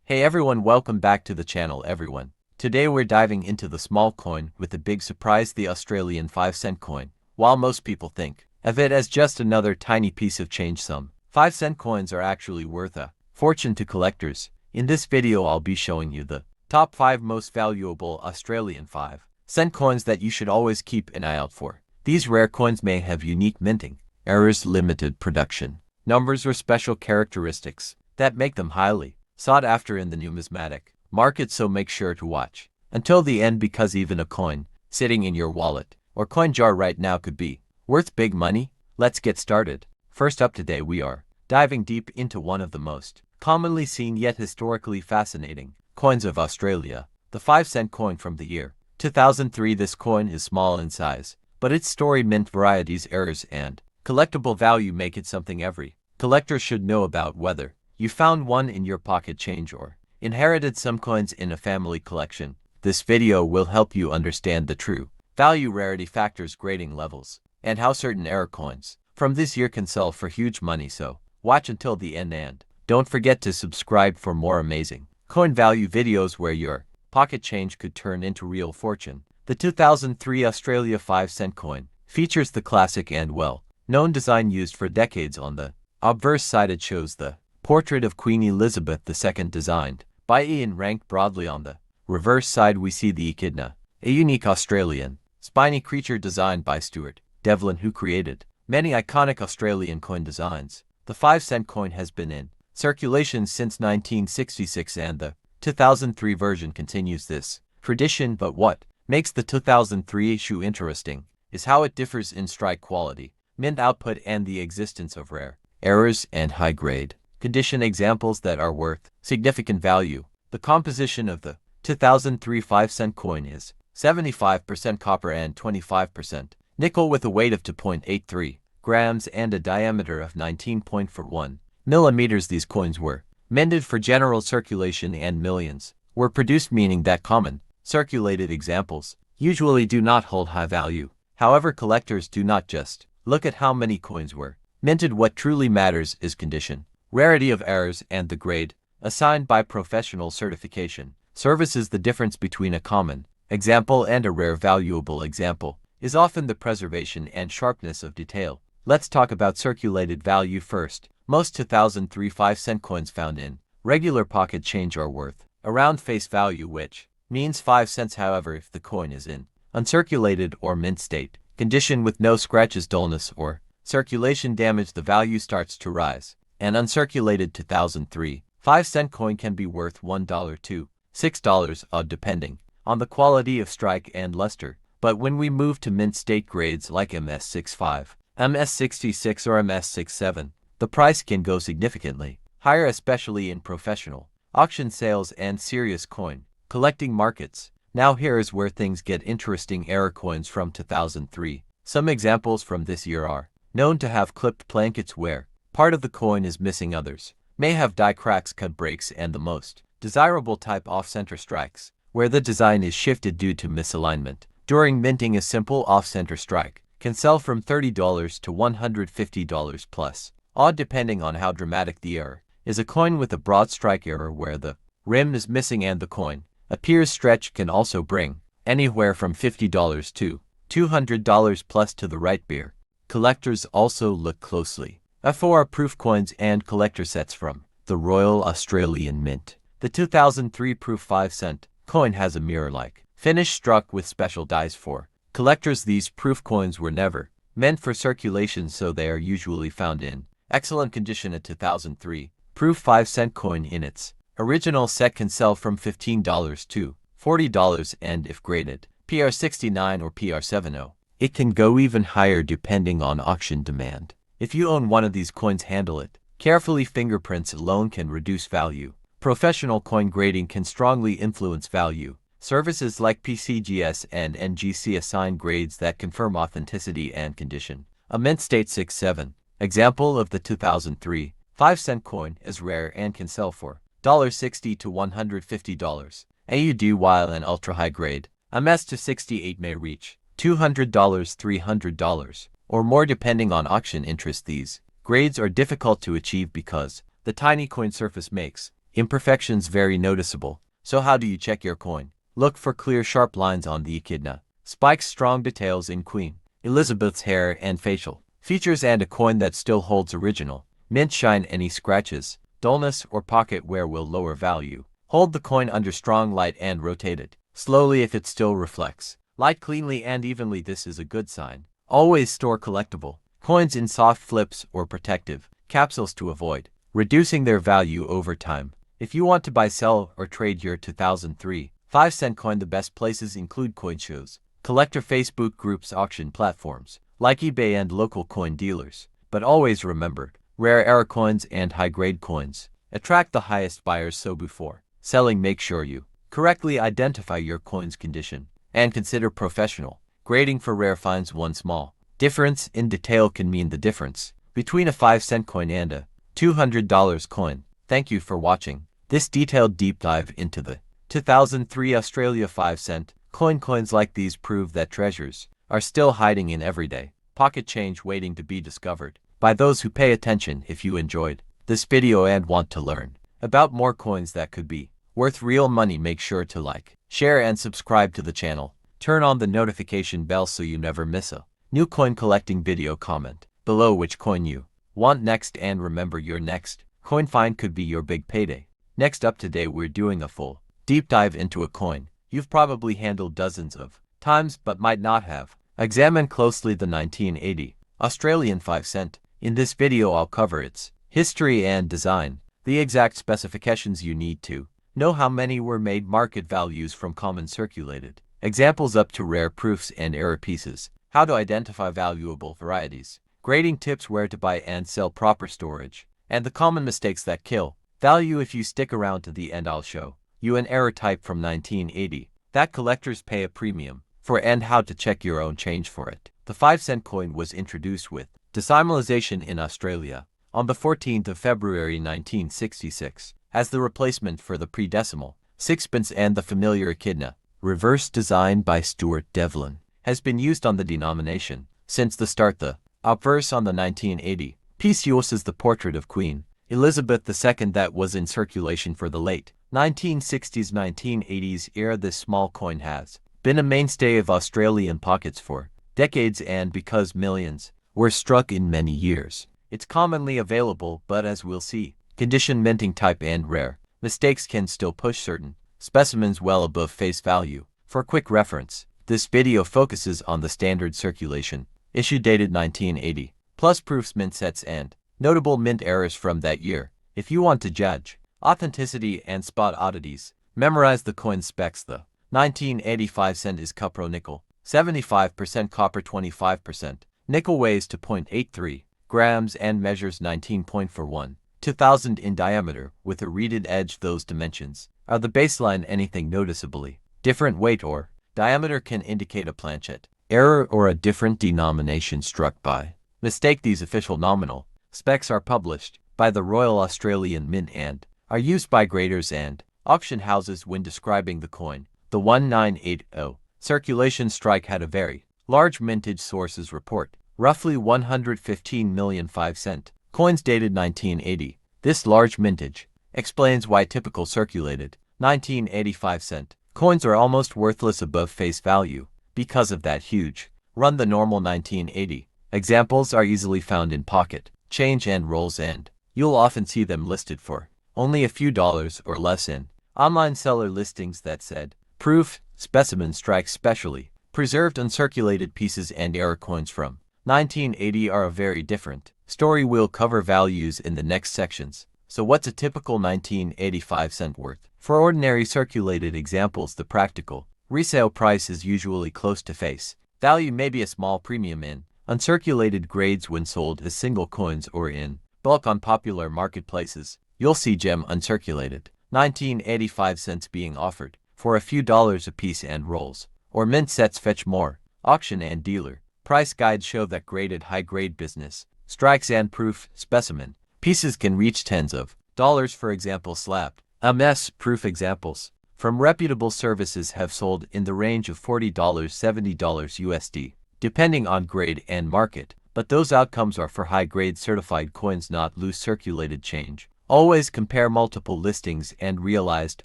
Hey everyone, welcome back to the channel everyone. Today we're diving into the small coin with the big surprise, the Australian 5-cent coin. While most people think of it as just another tiny piece of change, some 5-cent coins are actually worth a fortune to collectors. In this video I'll be showing you the top 5 most valuable Australian 5-cent coins that you should always keep an eye out for. These rare coins may have unique minting errors, limited production numbers, or special characteristics that make them highly sought after in the numismatic market, so make sure to watch until the end, because even a coin sitting in your wallet or coin jar right now could be worth big money. Let's get started. First up, today we are diving deep into one of the most commonly seen yet historically fascinating coins of Australia, the 5-cent coin from the year 2003. This coin is small in size, but its storied mint varieties, errors, and collectible value make it something every collector should know about. Whether you found one in your pocket change or inherited some coins in a family collection, this video will help you understand the true value, rarity factors, grading levels, and how certain error coins from this year can sell for huge money. So watch until the end, and don't forget to subscribe for more amazing coin value videos where your pocket change could turn into real fortune. The 2003 Australia 5-cent coin features the classic and well-known design used for decades. On the obverse side, it shows the portrait of Queen Elizabeth II, designed by Ian Rank. Broadly on the reverse side, we see the echidna, a unique Australian spiny creature designed by Stuart Devlin, who created many iconic Australian coin designs. The 5-cent coin has been in circulation since 1966, and the 2003 version continues this tradition. But what makes the 2003 issue interesting is how it differs in strike quality, mint output, and the existence of rare errors and high-grade condition examples that are worth significant value. The composition of the 2003 5-cent coin is 75% copper and 25% nickel, with a weight of 2.83 grams and a diameter of 19.41 millimeters. These coins were minted for general circulation, and millions were produced, meaning that common circulated examples usually do not hold high value. However, collectors do not just look at how many coins were minted. What truly matters is condition, rarity of errors, and the grade assigned by professional certification services. The difference between a common example and a rare valuable example is often the preservation and sharpness of detail. Let's talk about circulated value first. Most 2003 5-cent coins found in regular pocket change are worth around face value, which means 5 cents. However, if the coin is in uncirculated or mint state condition with no scratches, dullness, or circulation damage, the value starts to rise. An uncirculated 2003 5-cent coin can be worth $1 to $6 odd, depending on the quality of strike and luster. But when we move to mint state grades like MS65, MS66, or MS67, the price can go significantly higher, especially in professional auction sales and serious coin collecting markets. Now here is where things get interesting. Error coins from 2003. Some examples from this year are known to have clipped plankets where part of the coin is missing. Others may have die cracks, cut breaks, and the most desirable type, off-center strikes, where the design is shifted due to misalignment. During minting, a simple off-center strike can sell from $30 to $150 plus odd, depending on how dramatic the error is. A coin with a broad strike error where the rim is missing and the coin appears stretched can also bring anywhere from $50 to $200 plus to the right beer. Collectors also look closely for proof coins and collector sets from the Royal Australian Mint. The 2003 proof 5-cent coin has a mirror-like finish struck with special dies for collectors. These proof coins were never meant for circulation, so they are usually found in excellent condition. A 2003 proof 5-cent coin in its original set can sell from $15 to $40, and if graded PR69 or PR70, it can go even higher depending on auction demand. If you own one of these coins, handle it carefully. Fingerprints alone can reduce value. Professional coin grading can strongly influence value. Services like PCGS and NGC assign grades that confirm authenticity and condition. A mint state 6-7 example of the 2003 5-cent coin is rare and can sell for $60 to $150 AUD, while an ultra-high grade MS-68 may reach $200, $300, or more depending on auction interest. These grades are difficult to achieve because the tiny coin surface makes Imperfections very noticeable. So how do you check your coin? Look for clear sharp lines on the echidna, spikes, strong details in Queen Elizabeth's hair and facial features, and a coin that still holds original mint shine. Any scratches, dullness, or pocket wear will lower value. Hold the coin under strong light and rotate it slowly. If it still reflects light cleanly and evenly, this is a good sign. Always store collectible coins in soft flips or protective capsules to avoid reducing their value over time. If you want to buy, sell, or trade your 2003 5-cent coin, the best places include coin shows, collector Facebook groups, auction platforms like eBay, and local coin dealers. But always remember, rare era coins and high-grade coins attract the highest buyers, so before selling, make sure you correctly identify your coin's condition and consider professional grading for rare finds. One small difference in detail can mean the difference between a 5-cent coin and a $200 coin. Thank you for watching this detailed deep dive into the 2003 Australia 5-cent coin. Coins like these prove that treasures are still hiding in everyday pocket change, waiting to be discovered by those who pay attention. If you enjoyed this video and want to learn about more coins that could be worth real money, make sure to like, share, and subscribe to the channel. Turn on the notification bell so you never miss a new coin collecting video. Comment below which coin you want next, and remember, your next coin find could be your big payday. Next up, today we're doing a full deep dive into a coin you've probably handled dozens of times but might not have. Examine closely the 1980 Australian 5-cent. In this video I'll cover its history and design, the exact specifications you need to know, how many were made, market values from common circulated examples up to rare proofs and error pieces, how to identify valuable varieties, grading tips, where to buy and sell, proper storage, and the common mistakes that kill value. If you stick around to the end, I'll show you an error type from 1980 that collectors pay a premium for and how to check your own change for it. The 5-cent coin was introduced with decimalization in Australia on the 14th of February 1966 as the replacement for the pre-decimal sixpence, and the familiar echidna reverse design by Stuart Devlin has been used on the denomination since the start. The obverse on the 1980 piece uses the portrait of Queen Elizabeth II that was in circulation for the late 1960s-1980s era. This small coin has been a mainstay of Australian pockets for decades, and because millions were struck in many years, it's commonly available. But as we'll see, condition, minting type, and rare mistakes can still push certain specimens well above face value. For quick reference, this video focuses on the standard circulation issue dated 1980, plus proofs, mint sets, and notable mint errors from that year. If you want to judge authenticity and spot oddities, memorize the coin specs. The 1985 cent is cupro nickel, 75% copper, 25% nickel, weighs 2.83 grams and measures 19.41 2000 in diameter with a reeded edge. Those dimensions are the baseline. Anything noticeably different weight or diameter can indicate a planchet error or a different denomination struck by mistake. These official nominal specs are published by the Royal Australian Mint and are used by graders and auction houses when describing the coin. The 1980 circulation strike had a very large mintage. Sources report roughly 115 million 5-cent coins dated 1980. This large mintage explains why typical circulated 1985 cent coins are almost worthless above face value. Because of that huge run, the normal 1980 examples are easily found in pocket change and rolls, and you'll often see them listed for only a few dollars or less in online seller listings that said proof specimen strikes. Specially preserved uncirculated pieces and error coins from 1980 are a very different story. We'll cover values in the next sections. So what's a typical 1985 cent worth? For ordinary circulated examples, the practical resale price is usually close to face value, maybe a small premium in uncirculated grades. When sold as single coins or in bulk on popular marketplaces, you'll see gem uncirculated 1985 cents being offered for a few dollars a piece, and rolls or mint sets fetch more. Auction and dealer price guides show that graded high-grade business strikes and proof specimen pieces can reach tens of dollars. For example, slabbed MS proof examples from reputable services have sold in the range of $40 $70 USD, depending on grade and market. But those outcomes are for high-grade certified coins, not loose circulated change. Always compare multiple listings and realized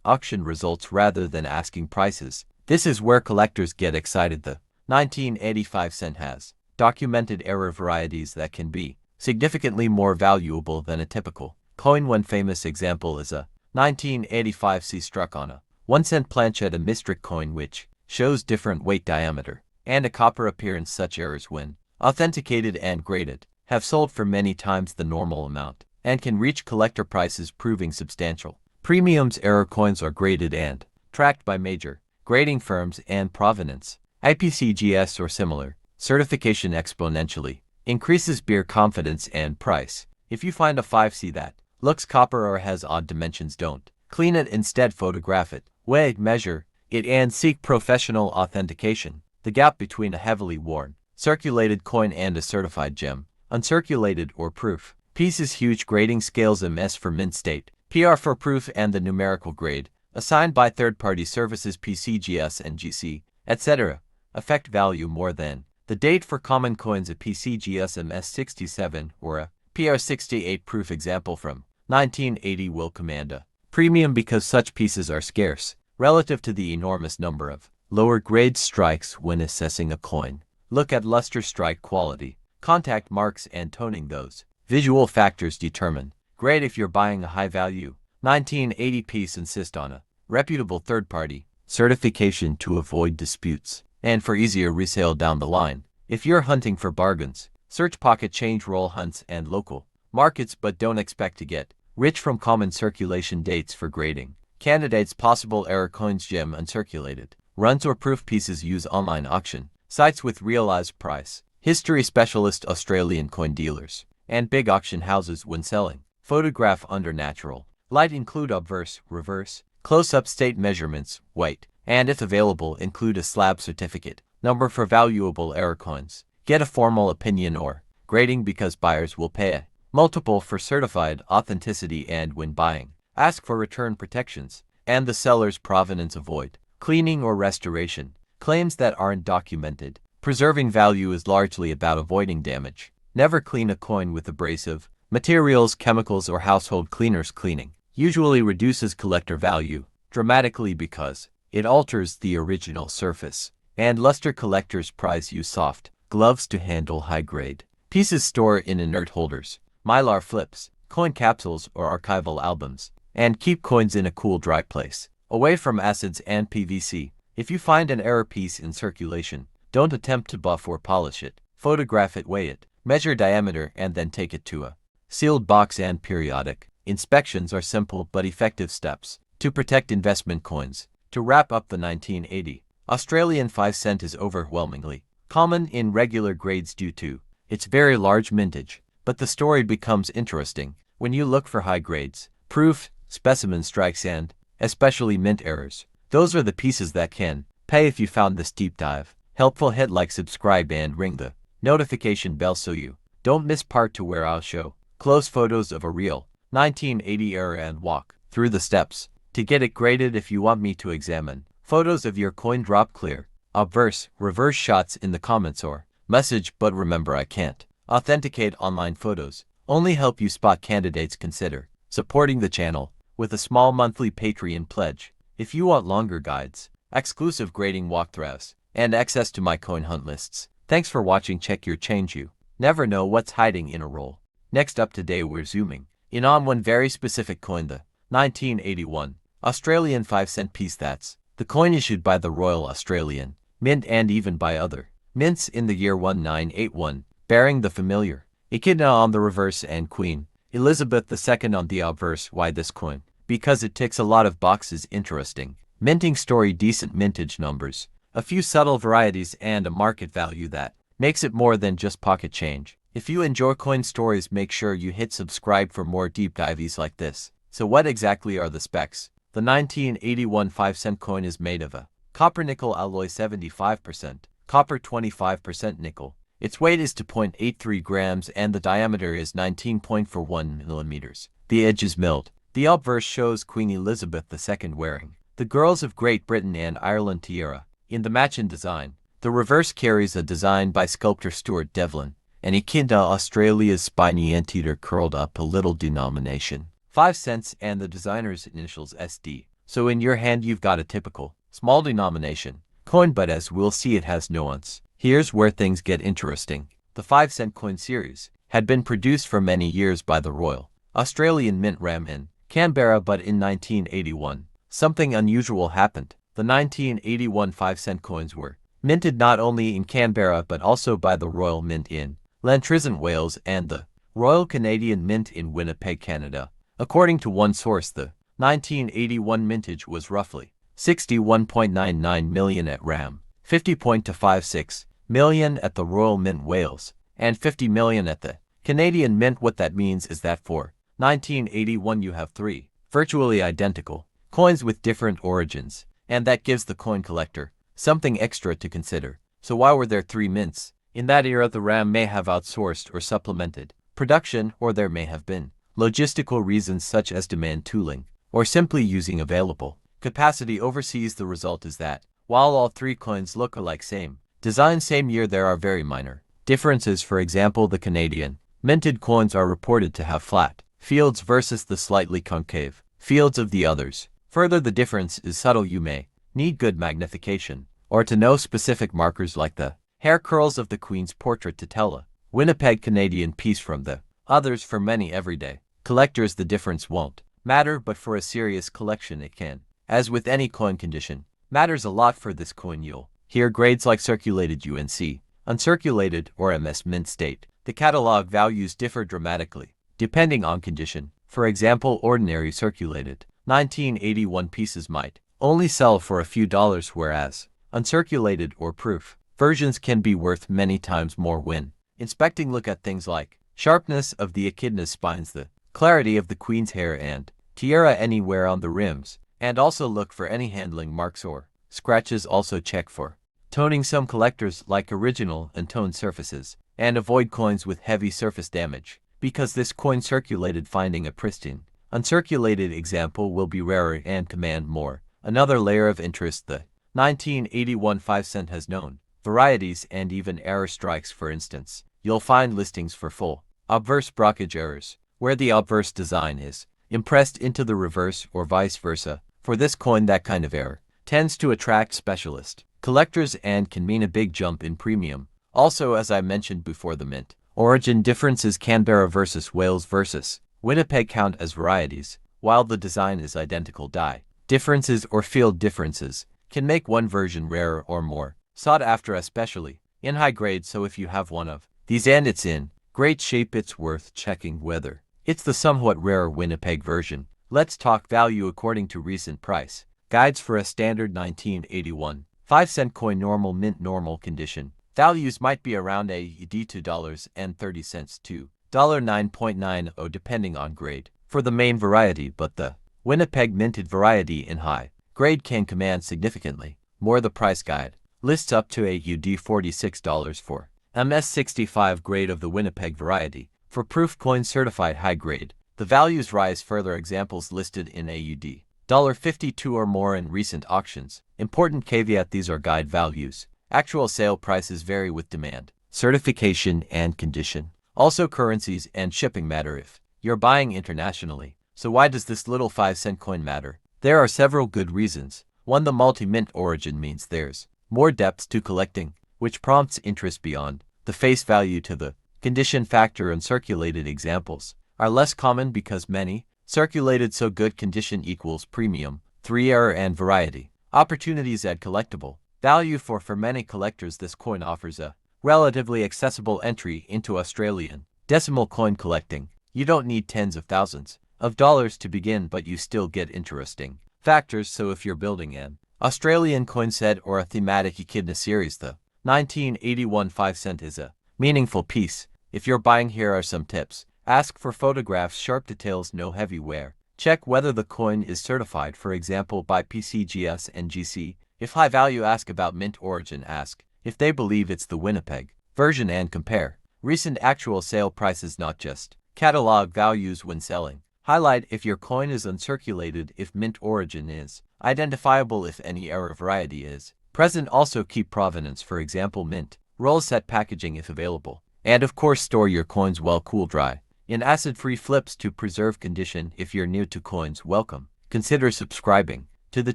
auction results rather than asking prices. This is where collectors get excited. The 1985 cent has documented error varieties that can be significantly more valuable than a typical coin. One famous example is a 1985 C struck on a 1 cent planchet, a Mystric coin which shows different weight diameter and a copper appearance. Such errors, when authenticated and graded, have sold for many times the normal amount and can reach collector prices, proving substantial premiums. Error coins are graded and tracked by major grading firms and provenance IPCGS or similar certification exponentially increases beer confidence and price. If you find a 5C that looks copper or has odd dimensions, don't clean it. Instead, photograph it, weigh, measure it, and seek professional authentication. The gap between a heavily worn, circulated coin and a certified gem, uncirculated or proof piece is huge. Grading scales: MS for mint state, PR for proof, and the numerical grade assigned by third-party services PCGS and GC, etc. affect value more than the date. For common coins, a PCGS MS67 or a PR68 proof example from 1980 will command a premium because such pieces are scarce relative to the enormous number of lower grade strikes. When assessing a coin, look at luster, strike quality, contact marks, and toning. Those visual factors determine grade. If you're buying a high-value 1980 piece, insist on a reputable third-party certification to avoid disputes and for easier resale down the line. If you're hunting for bargains, search pocket change, roll hunts, and local markets, but don't expect to get rich from common circulation dates. For grading candidates, possible error coins, gem uncirculated runs, or proof pieces, use online auction sites with realized price history, specialist Australian coin dealers, and big auction houses. When selling, photograph under natural light, include obverse, reverse, close-up, state measurements, weight, and if available, include a slab certificate number. For valuable error coins, get a formal opinion or grading because buyers will pay a multiple for certified authenticity, and when buying, ask for return protections and the seller's provenance. Avoid cleaning or restoration claims that aren't documented. Preserving value is largely about avoiding damage. Never clean a coin with abrasive materials, chemicals, or household cleaners. Cleaning usually reduces collector value dramatically because it alters the original surface and luster. Collectors prize use soft gloves to handle high-grade pieces. Store in inert holders, mylar flips, coin capsules, or archival albums, and keep coins in a cool, dry place, away from acids and PVC. If you find an error piece in circulation, don't attempt to buff or polish it. Photograph it, weigh it, measure diameter, and then take it to a sealed box. And periodic inspections are simple but effective steps to protect investment coins. To wrap up, the 1980 Australian 5 cent is overwhelmingly common in regular grades due to its very large mintage, but the story becomes interesting when you look for high grades, proof, specimen strikes, and especially mint errors. Those are the pieces that can pay. If you found this deep dive helpful, hit like, subscribe, and ring the notification bell so you don't miss part 2, where I'll show close photos of a real 1980 error and walk through the steps to get it graded. If you want me to examine photos of your coin, drop clear, obverse, reverse shots in the comments or message. But remember, I can't authenticate online photos, only help you spot candidates. Consider supporting the channel with a small monthly Patreon pledge if you want longer guides, exclusive grading walkthroughs, and access to my coin hunt lists. Thanks for watching. Check your change. You never know what's hiding in a roll. Next up, today we're zooming in on one very specific coin, the 1981 Australian 5 cent piece. That's the coin issued by the Royal Australian Mint and even by other mints in the year 1981, bearing the familiar Echidna on the reverse and Queen Elizabeth II on the obverse. Why this coin? Because it ticks a lot of boxes. Interesting minting story, decent mintage numbers, a few subtle varieties, and a market value that makes it more than just pocket change. If you enjoy coin stories, make sure you hit subscribe for more deep dives like this. So what exactly are the specs? The 1981 5 cent coin is made of a copper nickel alloy, 75% copper, 25% nickel. Its weight is 2.83 grams and the diameter is 19.41 millimeters. The edge is milled. The obverse shows Queen Elizabeth II wearing the Girls of Great Britain and Ireland tiara in the matching design. The reverse carries a design by sculptor Stuart Devlin, and Echidna, Australia's spiny anteater curled up a little denomination. 5 cents and the designer's initials SD. So in your hand you've got a typical, small denomination coin, but as we'll see it has nuance. Here's where things get interesting. The 5-cent coin series had been produced for many years by the Royal Australian Mint RAM in Canberra, but in 1981, something unusual happened. The 1981 5-cent coins were minted not only in Canberra but also by the Royal Mint in Llantrisen, Wales, and the Royal Canadian Mint in Winnipeg, Canada. According to one source, the 1981 mintage was roughly 61.99 million at RAM, 50.256 million at the Royal Mint, Wales, and 50 million at the Canadian Mint. What that means is that for 1981 you have three virtually identical coins with different origins, and that gives the coin collector something extra to consider. So why were there three mints? In that era, the RAM may have outsourced or supplemented production, or there may have been logistical reasons such as demand tooling, or simply using available capacity overseas. The result is that, while all three coins look alike, same design, same year, there are very minor differences. For example, the Canadian minted coins are reported to have flat fields versus the slightly concave fields of the others. Further, the difference is subtle. You may need good magnification or to know specific markers like the hair curls of the Queen's portrait to tell a Winnipeg Canadian piece from the others. For many everyday collectors, the difference won't matter, but for a serious collection it can. As with any coin, condition matters a lot. For this coin you'll hear grades like circulated, UNC, uncirculated, or MS mint state. The catalog values differ dramatically depending on condition. For example, ordinary circulated 1981 pieces might only sell for a few dollars, whereas uncirculated or proof versions can be worth many times more. When inspecting, look at things like sharpness of the echidna spines, the clarity of the Queen's hair and tiara anywhere on the rims, and also look for any handling marks or scratches. Also check for toning. Some collectors like original and toned surfaces, and avoid coins with heavy surface damage, because this coin circulated, finding a pristine uncirculated example will be rarer and command more. Another layer of interest, the 1981 5-cent has known varieties and even error strikes. For instance, you'll find listings for full obverse brockage errors, where the obverse design is impressed into the reverse or vice versa. For this coin, that kind of error tends to attract specialist collectors and can mean a big jump in premium. Also, as I mentioned before, the mint origin differences, Canberra versus Wales versus Winnipeg, count as varieties, while the design is identical. Die differences or field differences can make one version rarer or more sought after, especially in high grade. So if you have one of these and it's in great shape, it's worth checking whether it's the somewhat rarer Winnipeg version. Let's talk value. According to recent price guides for a standard 1981 5-cent coin, normal mint, normal condition, values might be around AUD $2.30 to $9.90 depending on grade for the main variety, but the Winnipeg minted variety in high grade can command significantly more. The price guide lists up to AUD $46 for MS65 grade of the Winnipeg variety. For proof coin certified high grade, the values rise further. Examples listed in AUD $52 or more in recent auctions. Important caveat: these are guide values. Actual sale prices vary with demand, certification, and condition. Also, currencies and shipping matter if you're buying internationally. So why does this little 5-cent coin matter? There are several good reasons. One, the multi-mint origin means there's more depth to collecting, which prompts interest beyond the face value to the condition factor. Uncirculated examples are less common because many circulated, so good condition equals premium. 3, error and variety opportunities add collectible value. For many collectors, this coin offers a relatively accessible entry into Australian decimal coin collecting. You don't need tens of thousands of dollars to begin, but you still get interesting factors. So if you're building an Australian coin set or a thematic echidna series, the 1981 5-cent is a meaningful piece. If you're buying, here are some tips. Ask for photographs, sharp details, no heavy wear. Check whether the coin is certified, for example by PCGS and GC. If high value, ask about mint origin. Ask if they believe it's the Winnipeg version, and compare recent actual sale prices, not just catalog values when selling. Highlight if your coin is uncirculated, if mint origin is identifiable, if any error variety is present. Also keep provenance, for example mint roll set packaging if available. And of course, store your coins well, cool, dry. in acid-free flips to preserve condition. If you're new to coins, welcome. Consider subscribing to the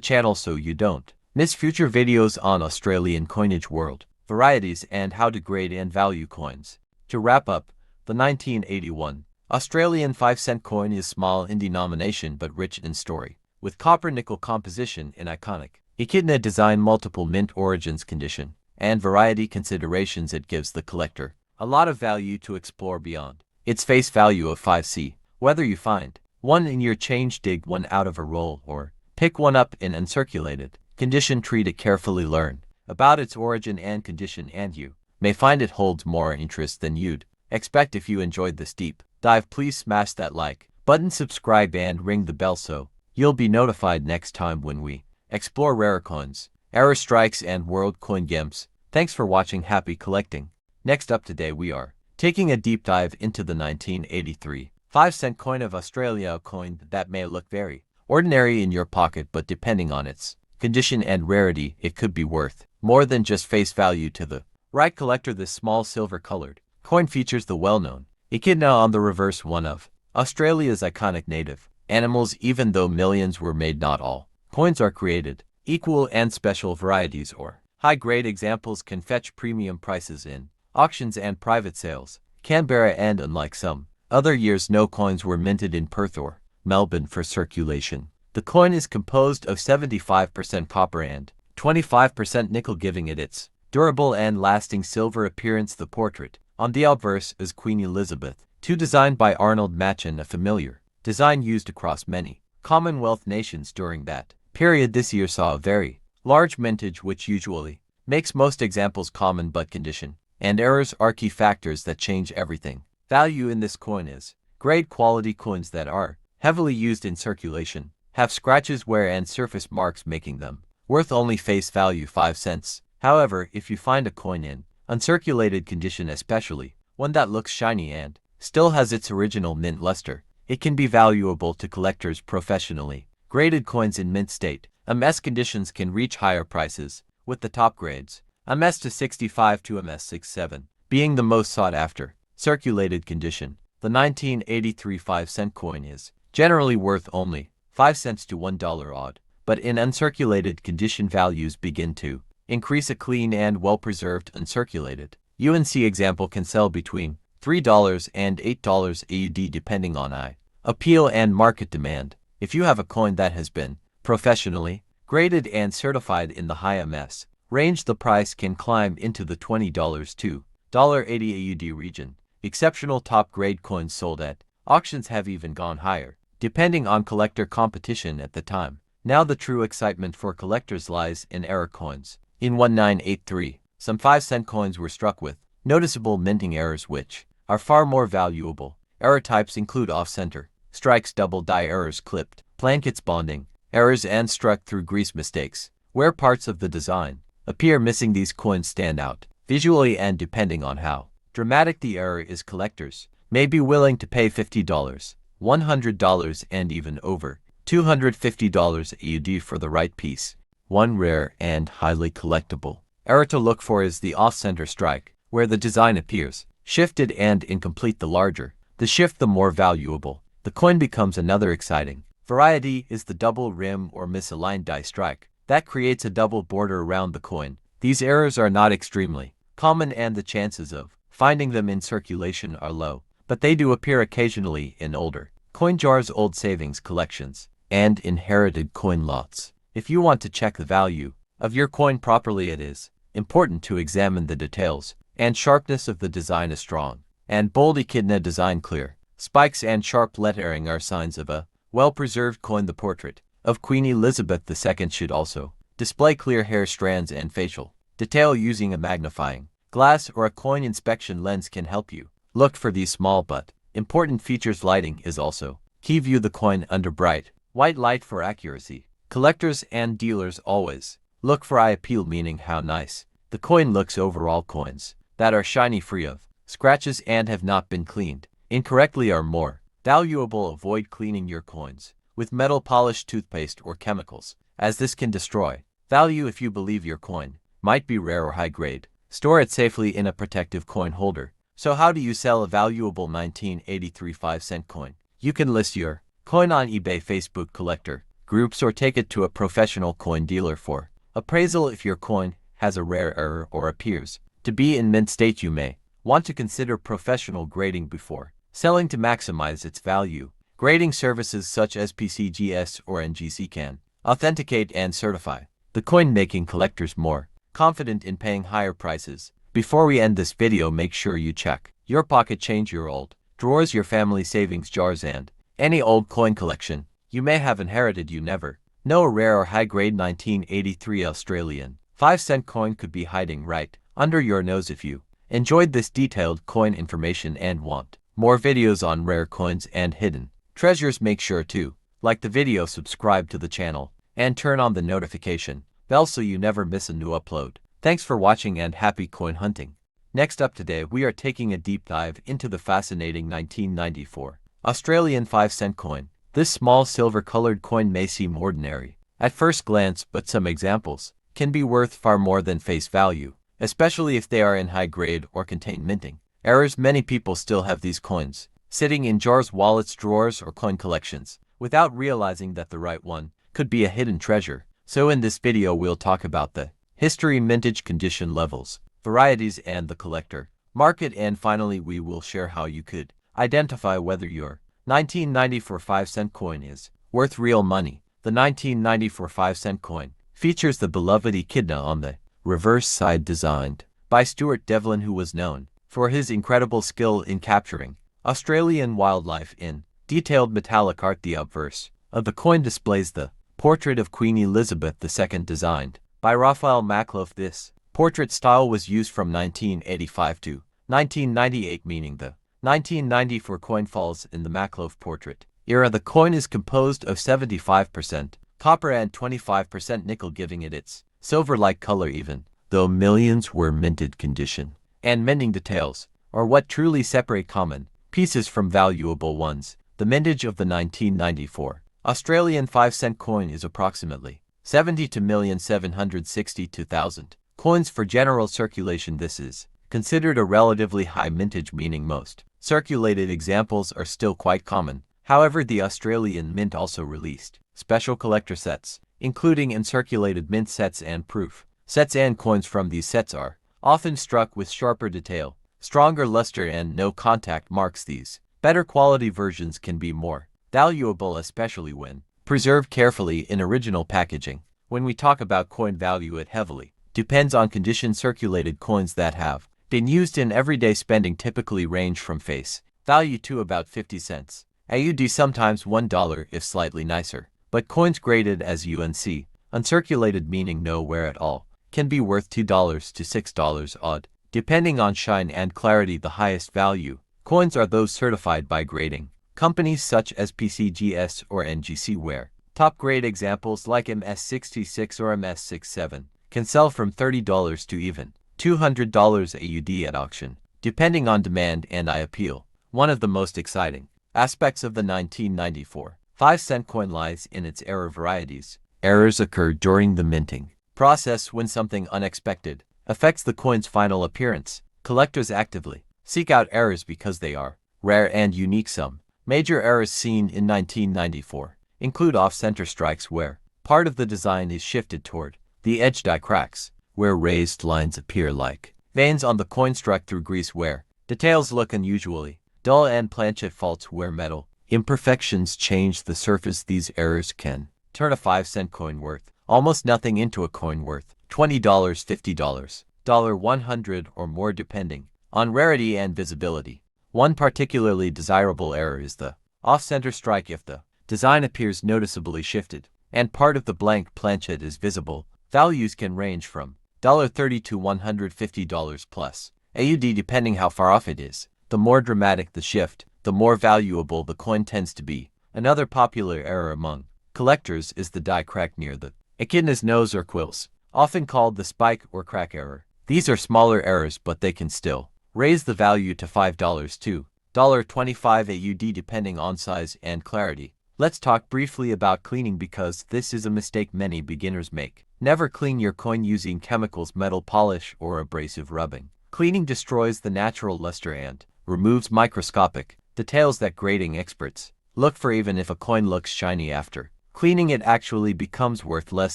channel so you don't miss future videos on Australian coinage world, varieties and how to grade and value coins. To wrap up, the 1981 Australian 5-cent coin is small in denomination but rich in story, with copper-nickel composition in iconic echidna design, multiple mint origins, condition, and variety considerations. It gives the collector a lot of value to explore beyond its face value of 5C. Whether you find one in your change, dig one out of a roll, or pick one up in uncirculated condition, treat it carefully, learn about its origin and condition, and you may find it holds more interest than you'd expect. If you enjoyed this deep dive, please smash that like button, subscribe, and ring the bell so you'll be notified next time when we explore rare coins, error strikes, and world coin games. Thanks for watching. Happy collecting. Next up today we are taking a deep dive into the 1983 5-cent coin of Australia, a coin that may look very ordinary in your pocket, but depending on its condition and rarity, it could be worth more than just face value to the right collector. This small silver-colored coin features the well-known echidna on the reverse, one of Australia's iconic native animals. Even though millions were made, not all coins are created equal, and special varieties or high-grade examples can fetch premium prices in auctions and private sales. Canberra, and unlike some other years, no coins were minted in Perth or Melbourne for circulation. The coin is composed of 75% copper and 25% nickel, giving it its durable and lasting silver appearance. The portrait on the obverse is Queen Elizabeth II, designed by Arnold Machen, a familiar design used across many Commonwealth nations during that period. This year saw a very large mintage, which usually makes most examples common, but condition and errors are key factors that change everything. Value in this coin is grade quality. Coins that are heavily used in circulation have scratches, wear, and surface marks, making them worth only face value 5 cents. However, if you find a coin in uncirculated condition, especially one that looks shiny and still has its original mint luster, it can be valuable to collectors. Professionally graded coins in mint state, MS conditions can reach higher prices, with the top grades, MS to 65 to MS 67, being the most sought after. Circulated condition, the 1983 5-cent coin is generally worth only 5 cents to $1 odd, but in uncirculated condition values begin to increase. A clean and well-preserved uncirculated UNC example can sell between $3 and $8 AUD, depending on appeal and market demand. If you have a coin that has been professionally graded and certified in the high MS range, the price can climb into the $20 to $80 AUD region. Exceptional top-grade coins sold at auctions have even gone higher, depending on collector competition at the time. Now the true excitement for collectors lies in error coins. In 1983, some 5-cent coins were struck with noticeable minting errors, which are far more valuable. Error types include off-center strikes, double die errors, clipped blankets, bonding errors, and struck through grease mistakes, where parts of the design appear missing. These coins stand out visually, and depending on how dramatic the error is, collectors may be willing to pay $50, $100, and even over $250 AUD for the right piece. One rare and highly collectible error to look for is the off-center strike, where the design appears shifted and incomplete. The larger the shift, the more valuable the coin becomes. Another exciting variety is the double rim or misaligned die strike that creates a double border around the coin. These errors are not extremely common, and the chances of finding them in circulation are low, but they do appear occasionally in older coin jars, old savings collections, and inherited coin lots. If you want to check the value of your coin properly, it is important to examine the details and sharpness of the design. A strong and bold echidna design, clear spikes, and sharp lettering are signs of a well-preserved coin. The portrait of Queen Elizabeth II should also display clear hair strands and facial detail. Using a magnifying glass or a coin inspection lens can help you look for these small but important features. Lighting is also key. View the coin under bright white light for accuracy. Collectors and dealers always look for eye appeal, meaning how nice the coin looks. Overall, coins that are shiny, free of scratches, and have not been cleaned incorrectly are more valuable. Avoid cleaning your coins with metal polish, toothpaste, or chemicals, as this can destroy value. If you believe your coin might be rare or high grade, store it safely in a protective coin holder. So how do you sell a valuable 1983 5-cent coin? You can list your coin on eBay, Facebook collector groups, or take it to a professional coin dealer for appraisal. If your coin has a rare error or appears to be in mint state, you may want to consider professional grading before selling to maximize its value. Grading services such as PCGS or NGC can authenticate and certify the coin, making collectors more confident in paying higher prices. Before we end this video, make sure you check your pocket change, your old drawers, your family savings jars, and any old coin collection you may have inherited. You never know, a rare or high-grade 1983 Australian 5-cent coin could be hiding right under your nose. If you enjoyed this detailed coin information and want more videos on rare coins and hidden treasures, make sure to like the video, subscribe to the channel, and turn on the notification bell so you never miss a new upload. Thanks for watching and happy coin hunting. Next up today, we are taking a deep dive into the fascinating 1994 Australian 5-cent coin. This small silver-colored coin may seem ordinary at first glance, but some examples can be worth far more than face value, especially if they are in high grade or contain minting errors. Many people still have these coins sitting in jars, wallets, drawers, or coin collections without realizing that the right one could be a hidden treasure. So in this video, we'll talk about the history, mintage, condition levels, varieties, and the collector market. And finally, we will share how you could identify whether your 1994 5-cent coin is worth real money. The 1994 5-cent coin features the beloved echidna on the reverse side, designed by Stuart Devlin, who was known for his incredible skill in capturing Australian wildlife in detailed metallic art. The obverse of the coin displays the portrait of Queen Elizabeth II, designed by Raphael Makhlouf. This portrait style was used from 1985 to 1998, meaning the 1994 coin falls in the Makhlouf portrait era. The coin is composed of 75% copper and 25% nickel, giving it its silver-like color, even though millions were minted. Condition and minting details are what truly separate common pieces from valuable ones. The mintage of the 1994 Australian 5-cent coin is approximately 72,762,000 coins for general circulation. This is considered a relatively high mintage, meaning most circulated examples are still quite common. However, the Australian Mint also released special collector sets, including uncirculated mint sets and proof sets, and coins from these sets are often struck with sharper detail, stronger luster, and no contact marks. These better quality versions can be more valuable, especially when preserved carefully in original packaging. When we talk about coin value, it heavily depends on condition. Circulated coins that have been used in everyday spending typically range from face value to about 50 cents AUD, sometimes $1 if slightly nicer. But coins graded as UNC, uncirculated, meaning no wear at all, can be worth $2 to $6 odd, depending on shine and clarity. The highest value coins are those certified by grading companies such as PCGS or NGC, where top grade examples like MS66 or MS67 can sell from $30 to even $200 AUD at auction, depending on demand and eye appeal. One of the most exciting aspects of the 1994 5-cent coin lies in its error varieties. Errors occur during the minting process when something unexpected affects the coin's final appearance. Collectors actively seek out errors because they are rare and unique. Some major errors seen in 1994 include off-center strikes, where part of the design is shifted toward the edge, die cracks, where raised lines appear like veins on the coin struck through grease, where details look unusually dull, and planchet faults, where metal imperfections change the surface. These errors can turn a 5-cent coin worth almost nothing into a coin worth $20, $50, $100, or more, depending on rarity and visibility. One particularly desirable error is the off-center strike. If the design appears noticeably shifted and part of the blank planchet is visible, values can range from $30 to $150 plus AUD, depending how far off it is. The more dramatic the shift, the more valuable the coin tends to be. Another popular error among collectors is the die crack near the echidna's nose or quills, often called the spike or crack error. These are smaller errors, but they can still raise the value to $5 to $25 AUD, depending on size and clarity. Let's talk briefly about cleaning, because this is a mistake many beginners make. Never clean your coin using chemicals, metal polish, or abrasive rubbing. Cleaning destroys the natural luster and removes microscopic details that grading experts look for. Even if a coin looks shiny after cleaning, it actually becomes worth less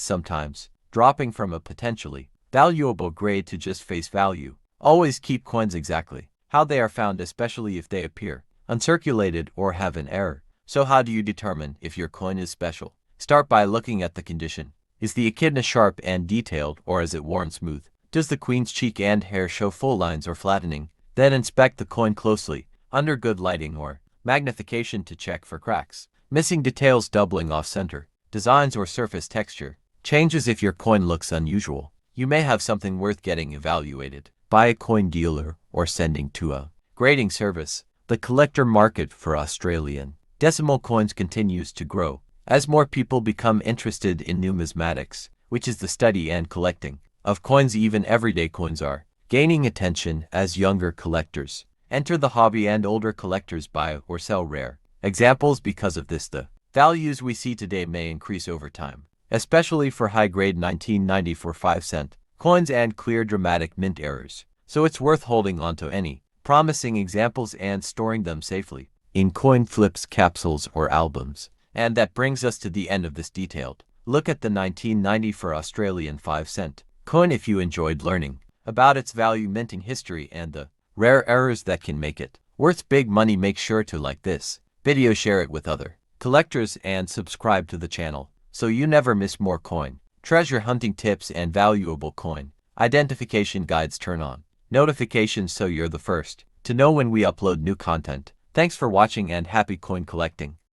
sometimes, dropping from a potentially valuable grade to just face value. Always keep coins exactly how they are found, especially if they appear uncirculated or have an error. So how do you determine if your coin is special? Start by looking at the condition. Is the echidna sharp and detailed, or is it worn smooth? Does the queen's cheek and hair show full lines or flattening? Then inspect the coin closely, under good lighting or magnification, to check for cracks, missing details, doubling off center, designs, or surface texture changes. If your coin looks unusual, you may have something worth getting evaluated by a coin dealer or sending to a grading service. The collector market for Australian decimal coins continues to grow as more people become interested in numismatics, which is the study and collecting of coins. Even everyday coins are gaining attention as younger collectors enter the hobby and older collectors buy or sell rare examples. Because of this, the values we see today may increase over time, especially for high-grade 1994 5-cent coins and clear dramatic mint errors. So it's worth holding onto any promising examples and storing them safely in coin flips, capsules, or albums. And that brings us to the end of this detailed look at the 1994 Australian 5-cent coin. If you enjoyed learning about its value, minting history, and the rare errors that can make it worth big money, make sure to like this video, share it with other collectors, and subscribe to the channel so you never miss more coin treasure hunting tips and valuable coin identification guides. Turn on notifications so you're the first to know when we upload new content. Thanks for watching and happy coin collecting.